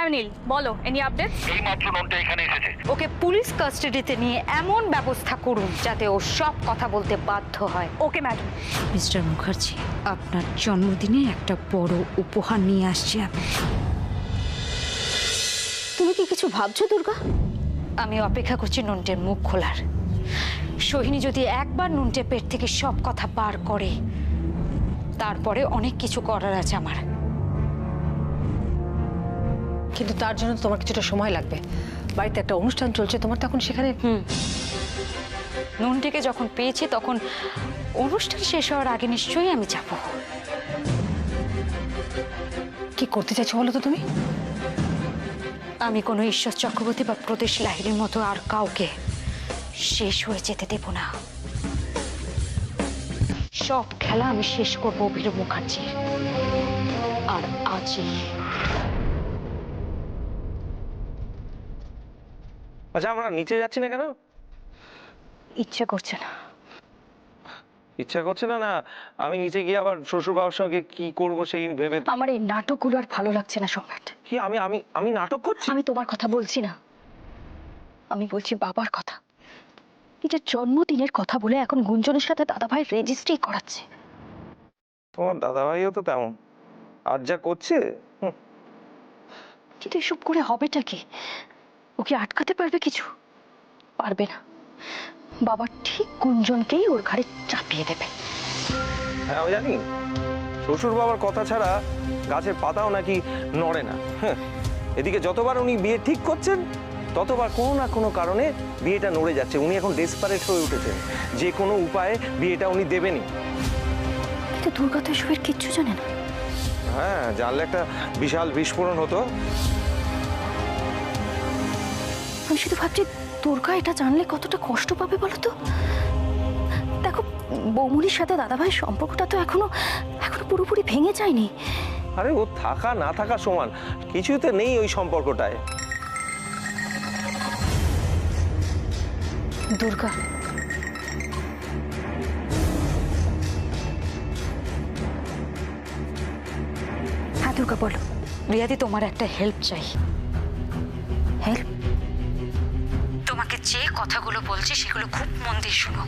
হ্যাঁ নীল, বলো any update? এইমাত্র ননটা এখানে এসেছে। ওকে পুলিশ কাস্টাডিতে নিয়ে এমন ব্যবস্থা করুন যাতে ও সব কথা বলতে বাধ্য হয়। Okay madam. মিস্টার মুখার্জি, আপনার জন্মদিনে একটা বড় উপহার নিয়ে আসছি আমি। তুমি কি কিছু ভাবছো দুর্গা? আমি অপেক্ষা করছি নন্টের মুখ খোলার। সোহিনী যদি একবার নন্টের পেট থেকে সব কথা বার করে, তারপরে অনেক কিছু করার আছে আমার। কিন্তু তার জন্য তোমার কিছুটা সময় লাগবে। বাড়িতে একটা অনুষ্ঠান চলছে, তোমার তখন সেখানে নন্টেকে যখন পেয়েছি তখন অনুষ্ঠান শেষ হওয়ার আগে নিশ্চয়ই আমি যাব। কি করতে চাইছো বলো তো তুমি? আমি কোনো ঈশ্বর চক্রবর্তী বা প্রদেশ লাহিড়ির মতো আর কাউকে শেষ হয়ে যেতে দেব না। সব খেলা আমি শেষ করবো বীর মুখার্জি, আর আজই। আচ্ছা, আমরা নিচে যাচ্ছি না কেন? ইচ্ছে করছে না। ইচ্ছা করছে না? না, আমি নিচে গিয়ে আবার শ্বশুর বাবার সঙ্গে কি করবো সেই ভেবে। আমার এই নাটকগুলো আর ভালো লাগছে না সম্রাট। কি আমি আমি আমি নাটক করছি? আমি তোমার কথা বলছি না, আমি বলছি বাবার কথা। নিজের জন্মদিনের কথা বলে এখন গুঞ্জনের সাথে দাদাভাই রেজিস্ট্রি করাচ্ছে। তোমার দাদাভাইও তো তেমন, আর যা করছে। কিন্তু এসব করে হবেটা কি? ওকে আটকাতে পারবে কিছু? পারবে না। বাবা ঠিক গুঞ্জনকেই ওর ঘাড়ে চাপিয়ে দেবে। হ্যাঁ, আমি জানি শ্বশুর বাবার কথা ছাড়া গাছের পাতাও নাকি নড়ে না। হ্যাঁ, এদিকে যতবার উনি বিয়ে ঠিক করছেন ততবার কোনো না কোনো কারণে বিয়েটা নড়ে যাচ্ছে। উনি এখন ডেসপারেট হয়ে উঠেছেন, যে কোনো উপায়ে বিয়েটা উনি দেবেনই। কিন্তু দুর্গা তো এসবের কিচ্ছু জানে না। হ্যাঁ, জানলে একটা বিশাল বিস্ফোরণ হতো। আমি শুধু ভাবছি দুর্গা এটা জানলে কতটা কষ্ট পাবে বলো তো। দেখো, বৌমনির সাথে দাদাভাইয়ের সম্পর্কটা তো এখনো পুরোপুরি ভেঙে যায়নি। আরে ও থাকা না থাকা সমান, কিছুতে নেই ওই সম্পর্কটায়। দুর্গা, হ্যাঁ দুর্গা বলো। রিয়াদি, তোমার একটা হেল্প চাই। হেল্প? তোমাকে যে কথাগুলো বলছি সেগুলো খুব মন দিয়ে শোনো।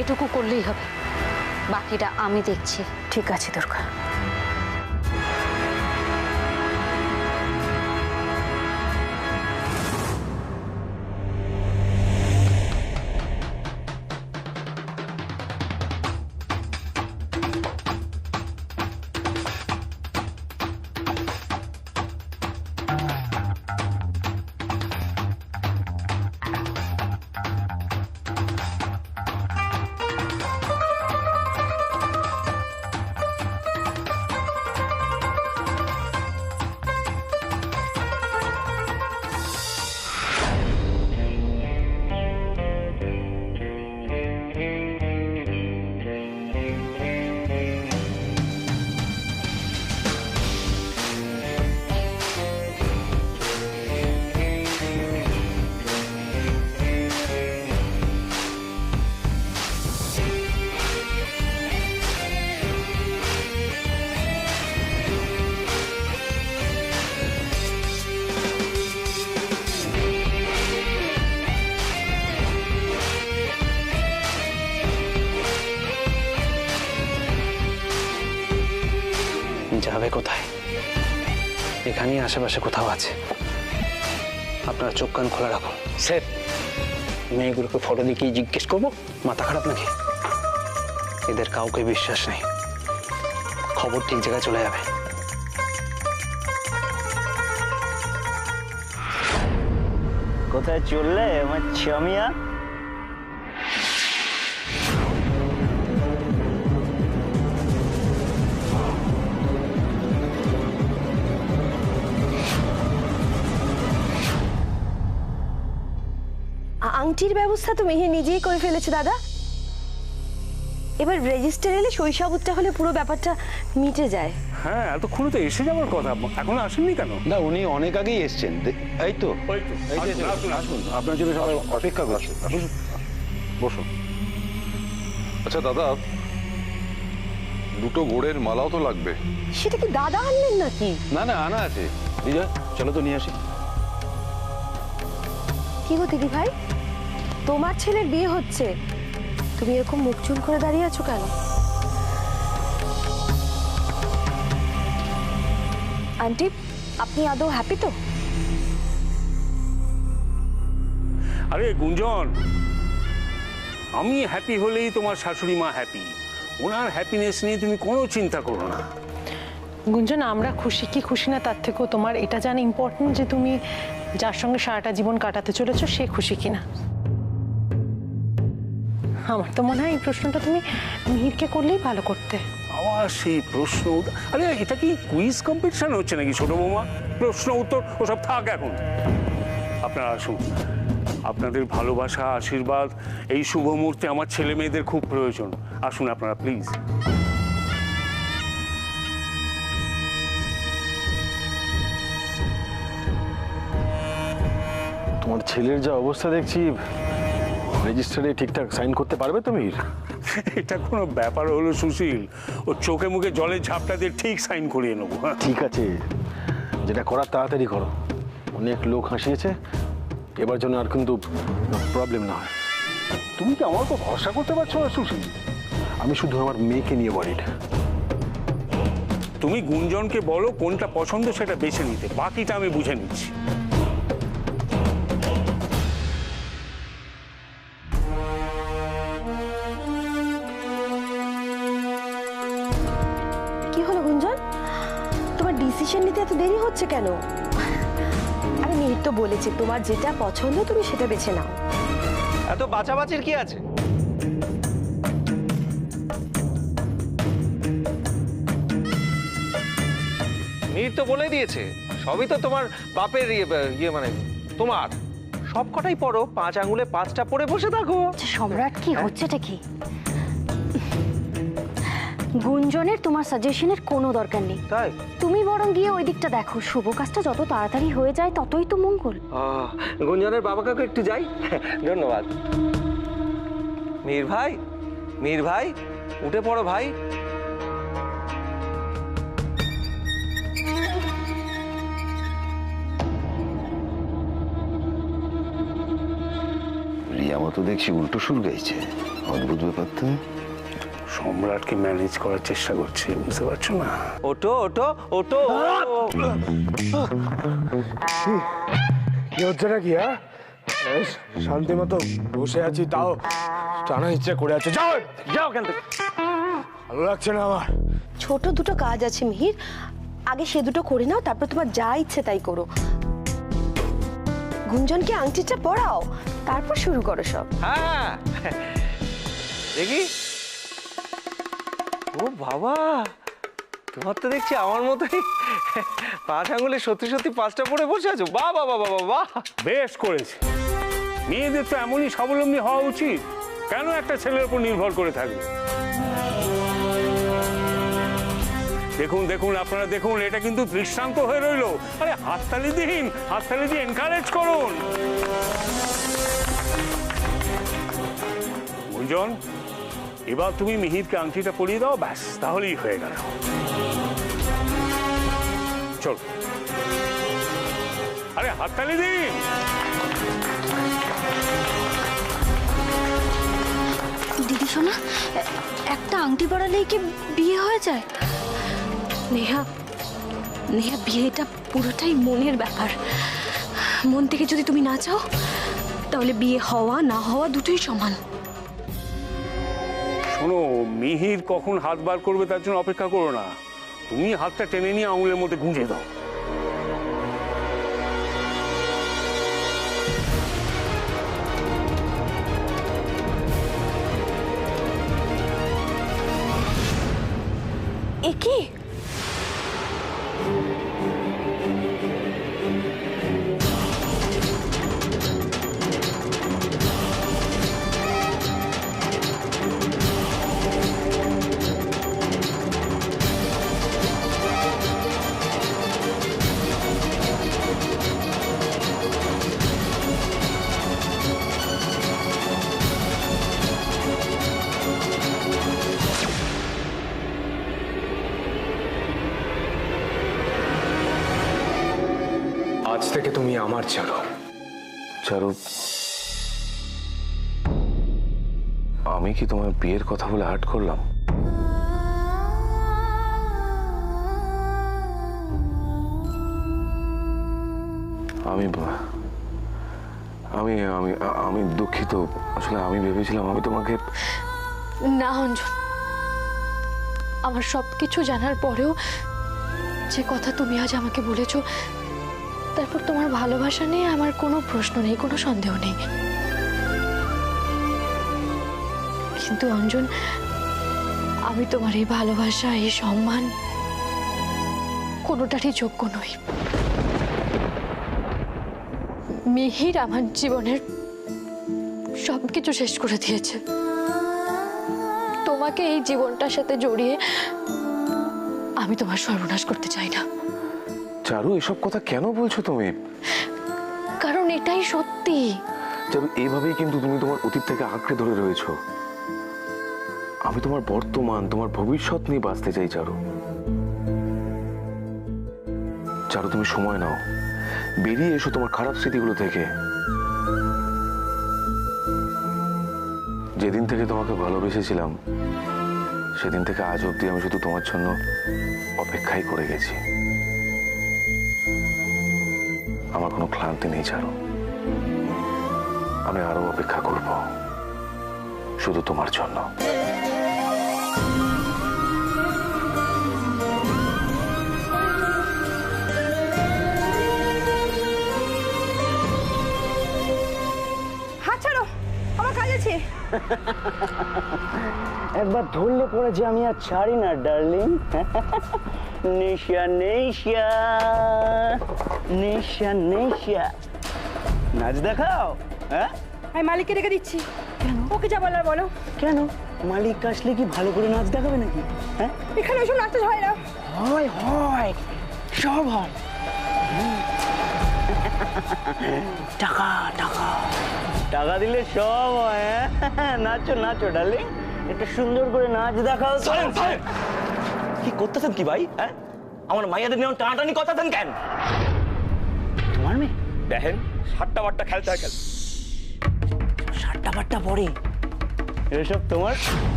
এটুকু করলেই হবে, বাকিটা আমি দেখছি। ঠিক আছে দুর্গা। যাবে কোথায়? এখানেই আশেপাশে কোথাও আছে, আপনারা চোখ কান খোলা রাখুন। স্যার, মেয়েগুলোকে ফটো দেখিয়ে জিজ্ঞেস করবো মাথা খারাপ নাকি? এদের কাউকে বিশ্বাস নেই, খবর ঠিক জায়গায় চলে যাবে। কোথায় চললে আমার ছামিয়া? আংটির ব্যবস্থা তো মেহে নিজেই করে ফেলেছে দাদা। এবার রেজিস্টার এলে শৈশবটা হলে পুরো ব্যাপারটা মিটে যায়। হ্যাঁ, এতক্ষণে তো এসে যাওয়ার কথা, এখনো আসেননি কেন? না, উনি অনেক আগেই এসছেন। এই তো আসুন, আপনার জন্য সবাই অপেক্ষা করছে। বসো। আচ্ছা দাদা, দুটো গোড়ের মালাও তো লাগবে। সেটা কি দাদা আনলেন নাকি? না না, আনা আছে। বিজয়, চলো তো নিয়ে আসি। কি গো দিদি ভাই, তোমার ছেলের বিয়ে হচ্ছে, তুমি এরকম মুখ চুন করে দাঁড়িয়ে আছো কেন? আন্টি, আপনি আদৌ হ্যাপি তো? আরে গুঞ্জন, আমি হ্যাপি হলেই তোমার শাশুড়ি মা হ্যাপি। ওনার হ্যাপিনেস নিয়ে তুমি কোনো চিন্তা করো না। গুঞ্জন, আমরা খুশি কি খুশি না তার থেকেও তোমার এটা জানা ইম্পর্টেন্ট যে তুমি যার সঙ্গে সারাটা জীবন কাটাতে চলেছো সে খুশি কিনা। আমার তো মনে হয় এই প্রশ্নটা তুমি মিহিরকে করলেই ভালো করতে। আবার সেই প্রশ্ন, আরে এটা কি কুইজ কম্পিটিশন হচ্ছে নাকি ছোট বৌমা? প্রশ্ন উত্তর ওসব থাক এখন। আপনারা আসুন, আপনাদের ভালোবাসা আশীর্বাদ এই শুভ মুহূর্তে আমার ছেলে মেয়েদের খুব প্রয়োজন। আসুন আপনারা প্লিজ। তোমার ছেলের যা অবস্থা দেখছি, রেজিস্টারে ঠিকঠাক সাইন করতে পারবে তুমি? এটা কোনো ব্যাপার হলো সুশীল? ও চোখে মুখে জলের ঝাপটা দিয়ে ঠিক সাইন করিয়ে নেবো। ঠিক আছে, যেটা করার তাড়াতাড়ি করো। অনেক লোক হাসিয়েছে, এবার জন্য আর কিন্তু প্রবলেম না হয়। তুমি কি আমার তো ভরসা করতে পারছো না সুশীল? আমি শুধু আমার মেয়েকে নিয়ে ওয়ারিড। তুমি গুঞ্জনকে বলো কোনটা পছন্দ সেটা বেছে নিতে, বাকিটা আমি বুঝে নিচ্ছি। কি হলো গুঞ্জন, তোমার ডিসিশন নিতে এত দেরি হচ্ছে কেন? আমি মিহির তো বলেছি তোমার যেটা পছন্দ তুমি সেটা বেছে নাও। এত বাঁচাবাচির কি আছে? মিহির তো বলে দিয়েছে, সবই তো তোমার বাপের ইয়ে মানে তোমার। সব কটাই পড়ো, 5 আঙুলে 5টা পড়ে বসে থাকো। সম্রাট, কি হচ্ছেটা কি? গুঞ্জনের তোমার সাজেশনের কোনো দরকার নেই। তাই তুমি বরং গিয়ে ওই দিকটা দেখো, শুভ কাজটা যত তাড়াতাড়ি হয়ে যায় ততই তো মঙ্গল। গুঞ্জনের বাবা কাকু একটু যাই। ধন্যবাদ। মিহির ভাই, মিহির ভাই, উঠে পড়ো ভাই। রিয়া মতো দেখছি উল্টো সুর গাইছে, অদ্ভুত ব্যাপার তো। সম্রাটকে ম্যানেজ করার চেষ্টা করছে, বুঝতে পারছো না? ওটো ওটো ওটো। কি হচ্ছে নাকি? হ্যাঁ, শান্তি মতো বসে আছি, তাও টানা ইচ্ছে করে আছে। যাও যাও, কেন ভালো লাগছে না আমার। ছোট দুটো কাজ আছে মিহির, আগে সে দুটো করে নাও, তারপর তোমার যা ইচ্ছে তাই করো। গুঞ্জনকে আংটিটা পরাও, তারপর শুরু করো সব। হ্যাঁ দেখি। ও বাবা, তোমার তো দেখছি আমার মতোই 5 আঙুলে সত্যি সত্যি 5টা পড়ে বসে আছো। বাহ বাহ বাহ বাহ বাহ, বেশ করেছে। মেয়েদের তো এমনই স্বাবলম্বী হওয়া উচিত। কেন একটা ছেলের উপর নির্ভর করে থাকবে? দেখুন দেখুন, আপনারা দেখুন, এটা কিন্তু দৃষ্টান্ত হয়ে রইলো। আরে হাততালি দিন, হাততালি দিয়ে এনকারেজ করুন। গুঞ্জন, এবার তুমি মিহিরকে আংটিটা পরিয়ে দাও, ব্যাস তাহলেই হয়ে গেল। চল, আরে হাততালি দিন। দিদি সোনা, একটা আংটি পরালেই কি বিয়ে হয়ে যায়? নেহা, নেহা, বিয়েটা পুরোটাই মনের ব্যাপার। মন থেকে যদি তুমি না চাও তাহলে বিয়ে হওয়া না হওয়া দুটোই সমান। শোনো, মিহির কখন হাত বার করবে তার জন্য অপেক্ষা করো না। তুমি হাতটা টেনে নিয়ে আঙুলের মধ্যে গুঁজে দাও। এ কি? আজ থেকে তুমি আমার চারু। চারু, আমি কি তোমার বিয়ের কথা বলে হার্ট করলাম? আমি আমি আমি আমি দুঃখিত। আসলে আমি ভেবেছিলাম আমি তোমাকে। না অঞ্জন, আমার সব কিছু জানার পরেও যে কথা তুমি আজ আমাকে বলেছো, তারপর তোমার ভালোবাসা নিয়ে আমার কোনো প্রশ্ন নেই, কোনো সন্দেহ নেই। কিন্তু অঞ্জন, আমি তোমার এই ভালোবাসা, এই সম্মান কোনোটারই যোগ্য নই। মিহির আমার জীবনের সবকিছু শেষ করে দিয়েছে। তোমাকে এই জীবনটার সাথে জড়িয়ে আমি তোমার সর্বনাশ করতে চাই না। চারু, এসব কথা কেন বলছো তুমি? কারণ এটাই সত্যি। চারু, এইভাবেই কিন্তু তুমি তোমার অতীত থেকে আঁকড়ে ধরে রয়েছো। আমি তোমার বর্তমান, তোমার ভবিষ্যৎ নিয়ে বাঁচতে চাই চারু। চারু, তুমি সময় নাও, বেরিয়ে এসো তোমার খারাপ স্মৃতিগুলো থেকে। যেদিন থেকে তোমাকে ভালোবেসেছিলাম সেদিন থেকে আজ অব্দি আমি শুধু তোমার জন্য অপেক্ষাই করে গেছি। আমার কোনো ক্লান্তি নেই চারু, আমি আরো অপেক্ষা করব শুধু তোমার জন্য। হাত ছাড়ো, আমার কাজ আছে। একবার ধরলে পরে যে আমি আর ছাড়ি না ডার্লিং। নেশা নেশা নেশা নেশা, নাচ দেখাও। হ্যাঁ, আমি মালিককে রেখে দিচ্ছি। ওকে যা বলার বলো। কেন? মালিক আসলে কি ভালো করে নাচ দেখাবে নাকি? হ্যাঁ, এখানে ওইসব নাচতে হয় না। হয় হয়, সব হয়। টাকা টাকা টাকা দিলে সব হয়। নাচো নাচো ডার্লিং, একটা সুন্দর করে নাচ দেখাও। কি করতেছেন কি ভাই? হ্যাঁ, আমার মাইয়াদের নিয়ে টানাটানি করতেছেন কেন? তোমার মেয়ে দেখেন, সাতটা বাট্টা খেলতে হয়। সাতটা বাট্টা পরে এসব তোমার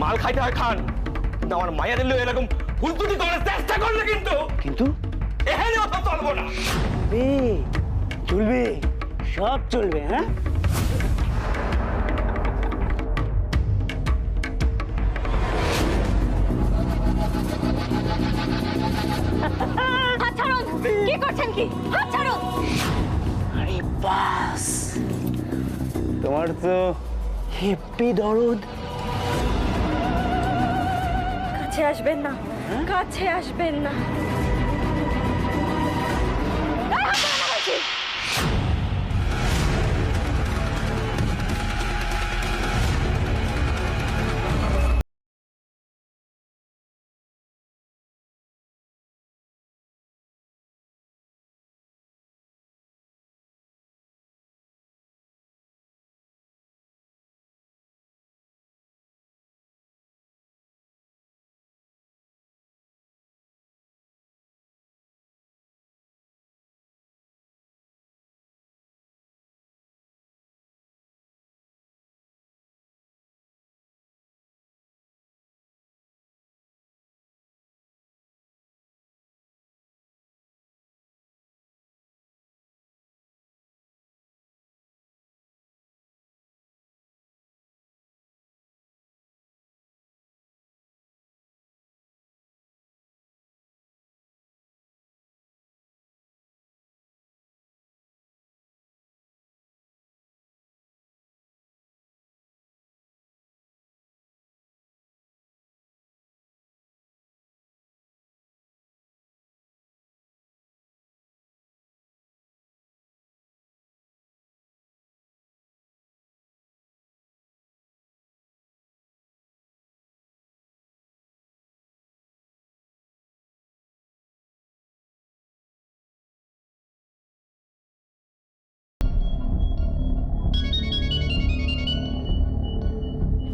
মাল খাইতে হয়, খান। কিন্তু আমার মাইয়াদের নিয়ে এরকম হুলতুটি করার চেষ্টা করলে কিন্তু এখানে অত চলবো না। চলবে, সব চলবে। হ্যাঁ, হাত ছাড়ুন! কি করছেন কি? হাত ছাড়ুন! আরে বাস, তোমার তো হেপি দরদ। কাছে আসবেন না, কাছে আসবেন না।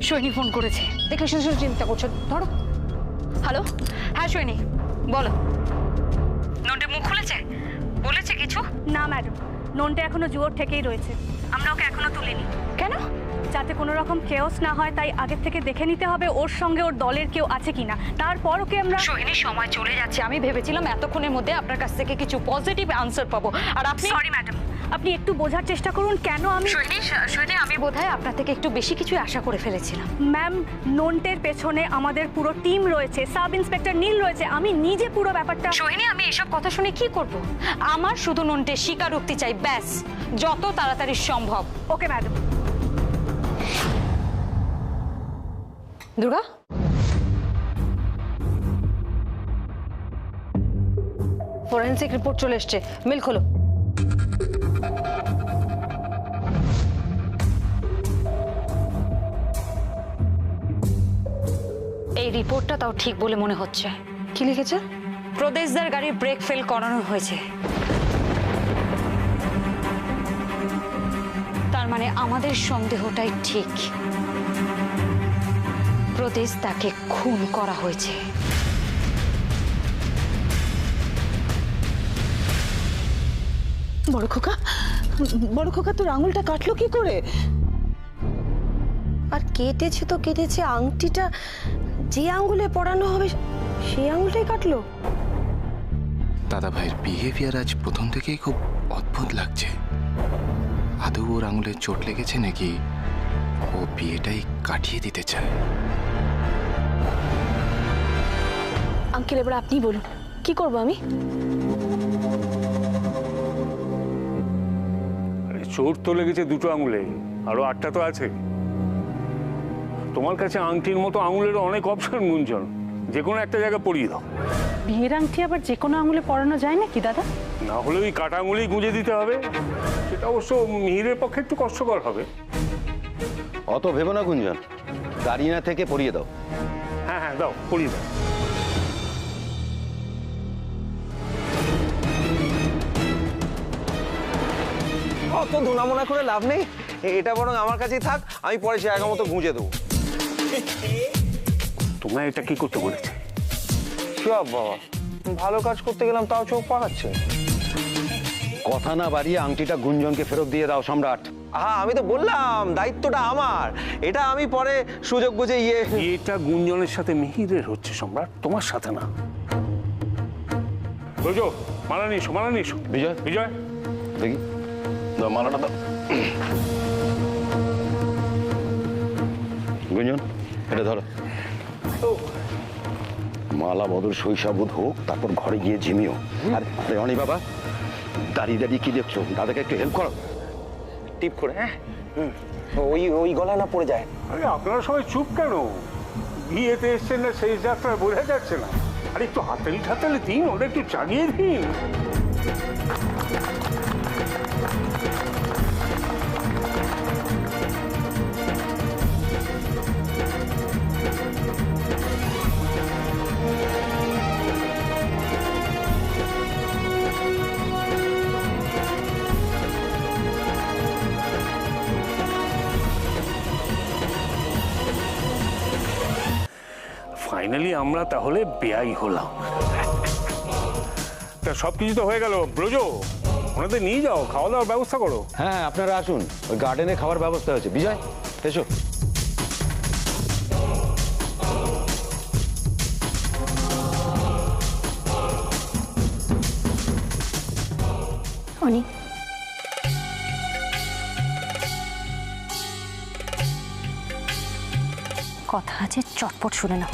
সৈনী ফোন করেছে, দেখলে শুধু শুধু চিন্তা করছো। ধরো। হ্যালো, হ্যাঁ সৈনী বলো। নোটে মুখ খুলেছে? বলেছে কিছু? না ম্যাডাম, ননটা এখনো জুয়োর থেকেই রয়েছে। আমরা ওকে এখনো তুলিনি। কেন? যাতে কোনো রকম কেওস না হয়, তাই আগের থেকে দেখে নিতে হবে ওর সঙ্গে ওর দলের কেউ আছে কিনা, তারপর ওকে আমরা। সোহিনী, সময় চলে যাচ্ছে। আমি ভেবেছিলাম এতক্ষণের মধ্যে আপনার কাছ থেকে কিছু পজিটিভ আনসার পাবো, আর আপনি। সরি ম্যাডাম, আপনি একটু বোঝার চেষ্টা করুন কেন আমি। সোহিনী, আমি বোধহয় আপনার থেকে একটু বেশি কিছু আশা করে ফেলেছিলাম। ম্যাম, নন্টের পেছনে আমাদের পুরো টিম রয়েছে, সাব ইন্সপেক্টর নীল রয়েছে, আমি নিজে পুরো ব্যাপারটা। সোহিনী, আমি এসব কথা শুনে কি করব? আমার শুধু নন্টের স্বীকারোক্তি চাই, ব্যাস, যত তাড়াতাড়ি সম্ভব। Okay madam. Durga, forensic report চলে এসছে, মিল খোলো। এই রিপোর্টটা তাও ঠিক বলে মনে হচ্ছে। কি লিখেছে? প্রদেশদার গাড়ির ব্রেক ফেল করানো হয়েছে। তার মানে আমাদের সন্দেহটাই ঠিক, প্রদেশ তাকে খুন করা হয়েছে। বড় খোকা তোর আঙুলটা কাটলো কি করে? আর কেটেছে তো কেটেছে, আংটিটা যে আঙ্গুলে পরানো হবে সেই আঙ্গুলটাই কাটলো। দাদা ভাইয়ের বিহেভিয়ার আজ প্রথম থেকেই খুব অদ্ভুত লাগছে। আদৌ ওর আঙুলে চোট লেগেছে নাকি ও বিয়েটাই কাটিয়ে দিতে চায়? আঙ্কেল, এবার আপনি বলুন কি করবো আমি? চোট তো লেগেছে দুটো আঙুলে, আরো 8টা তো আছে। তোমার কাছে আংটির মতো আঙুলের অনেক অপশন গুঞ্জন, যে কোনো একটা জায়গায় পরিয়ে দাও। বিয়ের আংটি আবার যে কোনো আঙুলে পরানো যায় নাকি দাদা? না হলে ওই কাটা আঙুলেই গুঁজে দিতে হবে, সেটা অবশ্য মিহিরের পক্ষে একটু কষ্টকর হবে। অত ভেবো না গুঞ্জন, দাঁড়িয়ে না থেকে পরিয়ে দাও। হ্যাঁ হ্যাঁ, দাও, পরিয়ে দাও। অত দোনামোনা করে লাভ নেই, এটা বরং আমার কাছেই থাক, আমি পরে জায়গা মতো গুঁজে দেবো। তোমায় এটা কি করতে বলেছে? সব বাবা, ভালো কাজ করতে গেলাম তাও চোখ পাকাচ্ছে। কথা না বাড়িয়ে আংটিটা গুঞ্জনকে ফেরত দিয়ে দাও সম্রাট। হ্যাঁ, আমি তো বললাম দায়িত্বটা আমার, এটা আমি পরে সুযোগ বুঝে এটা গুঞ্জনের সাথে মিহিরের হচ্ছে সম্রাট, তোমার সাথে না। বুঝো, মালা নিয়ে এসো, মালা নিয়ে এসো। বিজয়, বিজয় দেখি দাও মালাটা দাও। গুঞ্জন, এটা ধরো। মালা বদল শৈশবোধ হোক, তারপর ঘরে গিয়ে ঝিমিও। আর অনি বাবা, দাঁড়িয়ে দাঁড়িয়ে কি দেখছো? দাদাকে একটু হেল্প করো টিপ করে। হ্যাঁ, ওই গলায় না পড়ে যায়। আরে আপনারা সবাই চুপ কেন? বিয়েতে এসছেন না, সেই যাত্রায় বোঝা যাচ্ছে না? আর একটু হাতালি ঠাতালি দিন, ওটা একটু চালিয়ে দিন। ফাইনালি আমরা তাহলে বেয়াই হলাম। তা সবকিছু তো হয়ে গেল। ব্রজ, ওনাদের নিয়ে যাও, খাওয়া দাওয়ার ব্যবস্থা করো। হ্যাঁ, আপনারা আসুন, ওই গার্ডেনে খাওয়ার ব্যবস্থা হয়েছে। বিজয়, এসো। অনি, কথা আছে, চটপট শুনে নাও।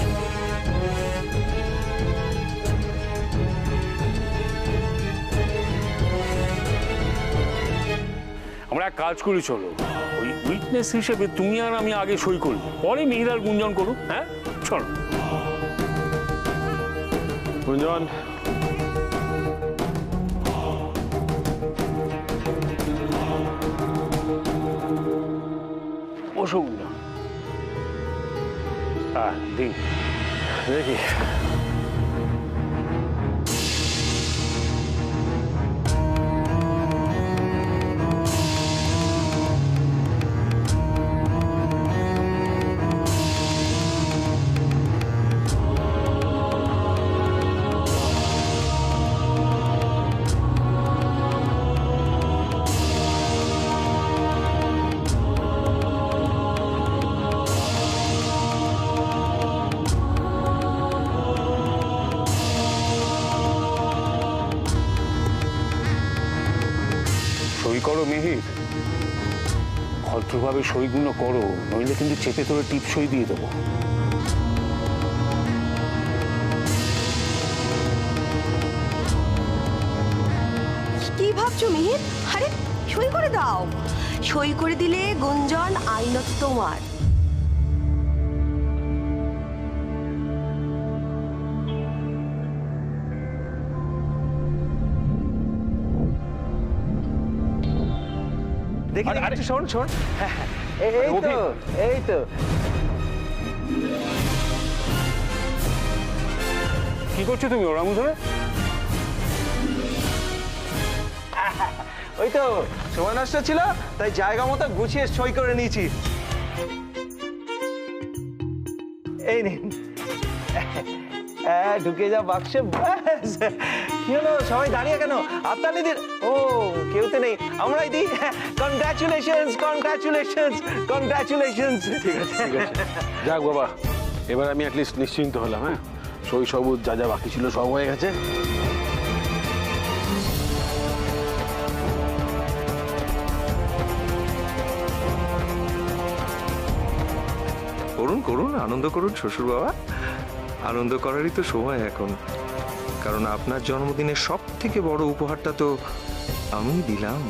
আমরা এক কাজ করি, চলো ওই উইটনেস হিসেবে তুমি আর আমি আগে সই করি, পরে মিহিরার গুঞ্জন করুক। হ্যাঁ, চলো। গুঞ্জন, বসো গুঞ্জন। হ্যাঁ, দিন দেখি। সই করো মিহির, ভদ্রভাবে সইগুলো করো, নইলে কিন্তু চেপে ধরে টিপ সই দিয়ে দেবো। কি ভাবছো মিহির? আরে সই করে দাও, সই করে দিলে গুঞ্জন আইনত তোমার। দেখি দেখি, শোন শোন, এই তো এই তো। কি করছো তুমি ওর আঙুল ধরে? ওই তো সময় নষ্ট ছিল, তাই জায়গা মতো গুছিয়ে সই করে নিয়েছি। এই নিন, ঢুকে যা বাক্সে। ব্যাস, কি হলো সবাই দাঁড়িয়ে কেন? হাততালি দিন। ও কেউ তো নেই, আমরাই দিই। Congratulations, congratulations, congratulations. ঠিক আছে ঠিক আছে, যাক বাবা, এবার আমি অ্যাটলিস্ট নিশ্চিন্ত হলাম। হ্যাঁ, সই সবুজ যা যা বাকি ছিল সব হয়ে গেছে। করুন করুন, আনন্দ করুন শ্বশুর বাবা, আনন্দ করারই তো সময় এখন। কারণ আপনার জন্মদিনের সব থেকে বড় উপহারটা তো আমি দিলাম।